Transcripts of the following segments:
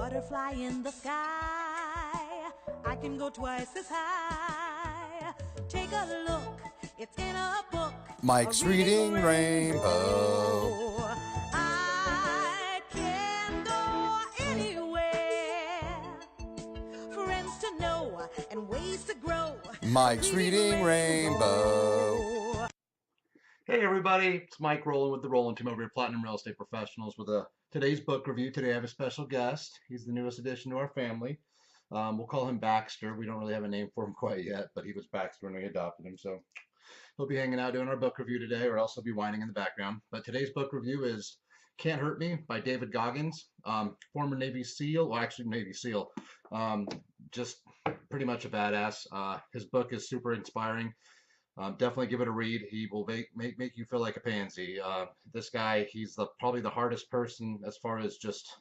butterfly in the sky. I can go twice as high. Take a look, it's in a book. Mike's Reading Rainbow. I can go anywhere. Friends to know and ways to grow. Mike's Reading Rainbow. Hey everybody, it's Mike Rowland with the Rowland Team over here, Platinum Real Estate Professionals, with today's book review. Today I have a special guest. He's the newest addition to our family. We'll call him Baxter. We don't really have a name for him quite yet, but he was Baxter when we adopted him, so he'll be hanging out doing our book review today, or else he'll be whining in the background. But today's book review is Can't Hurt Me by David Goggins, former Navy SEAL, well actually Navy SEAL, just pretty much a badass. His book is super inspiring. Definitely give it a read. He will make you feel like a pansy. This guy, he's probably the hardest person as far as just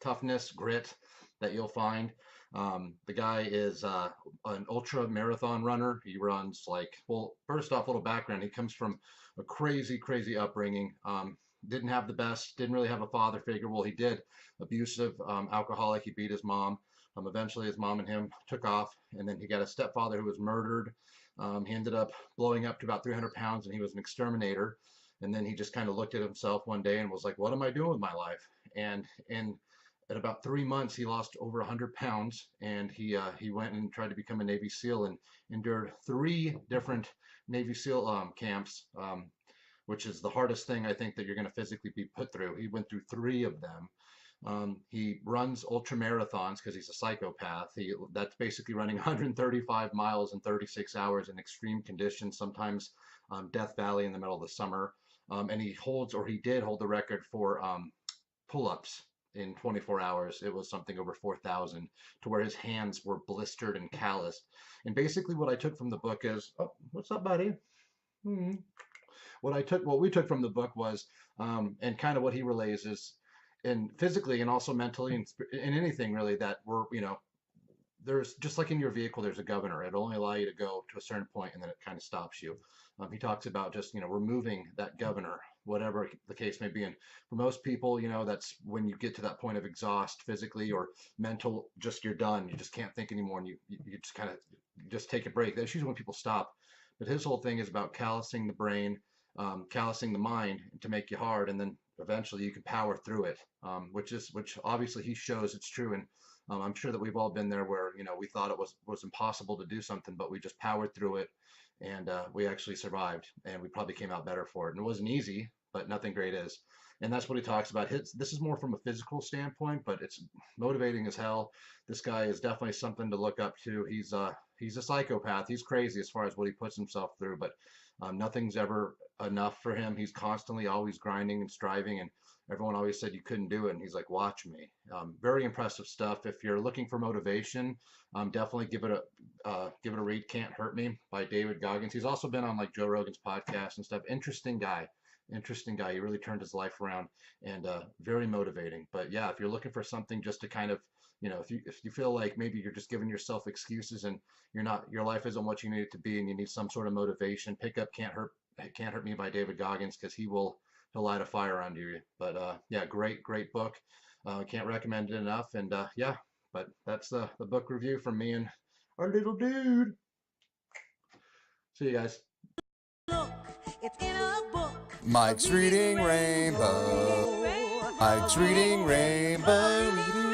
toughness, grit that you'll find. The guy is an ultra marathon runner. He runs well, first off, a little background. He comes from a crazy upbringing. Didn't have the best, didn't really have a father figure. Well, he did. Abusive, alcoholic. He beat his mom. Eventually his mom and him took off, and then he got a stepfather who was murdered. He ended up blowing up to about 300 pounds, and he was an exterminator. And then he just kind of looked at himself one day and was like, what am I doing with my life? And at about 3 months, he lost over 100 pounds, and he went and tried to become a Navy SEAL and endured 3 different Navy SEAL camps, which is the hardest thing I think that you're going to physically be put through. He went through 3 of them. He runs ultra marathons because he's a psychopath. That's basically running 135 miles in 36 hours in extreme conditions, sometimes Death Valley in the middle of the summer. And he did hold the record for pull-ups in 24 hours. It was something over 4,000, to where his hands were blistered and calloused. And basically what I took from the book is, oh, what's up, buddy? What we took from the book was, and kind of what he relays is, and physically and also mentally and in anything really that there's just like in your vehicle, there's a governor. It'll only allow you to go to a certain point, and then it kind of stops you. He talks about just, removing that governor, whatever the case may be. And for most people, that's when you get to that point of exhaust physically or mental, just you're done. You just can't think anymore, and you just kind of just take a break. That's usually when people stop. But his whole thing is about callousing the brain, callousing the mind to make you hard, and then eventually you can power through it, which obviously he shows it's true. And I'm sure that we've all been there where we thought it was impossible to do something, but we just powered through it, and we actually survived, and we probably came out better for it. And it wasn't easy, but nothing great is. And that's what he talks about. This is more from a physical standpoint, but it's motivating as hell. This guy is definitely something to look up to. He's a psychopath. He's crazy as far as what he puts himself through, but nothing's ever enough for him. He's constantly always grinding and striving, and everyone always said you couldn't do it, and he's like, watch me. Very impressive stuff. If you're looking for motivation, definitely give it a read. Can't Hurt Me by David Goggins. He's also been on like Joe Rogan's podcast and stuff. Interesting guy. He really turned his life around, and very motivating. But yeah, if you're looking for something just to kind of, if you feel like maybe you're just giving yourself excuses and your life isn't what you need it to be, and you need some sort of motivation, pick up Can't Hurt Me by David Goggins, because he'll light a fire under you. But yeah, great book. Can't recommend it enough. And yeah, but that's the book review from me and our little dude. See you guys. Look, it's in a book. Mike's Reading Rainbow. Mike's Reading Rainbow.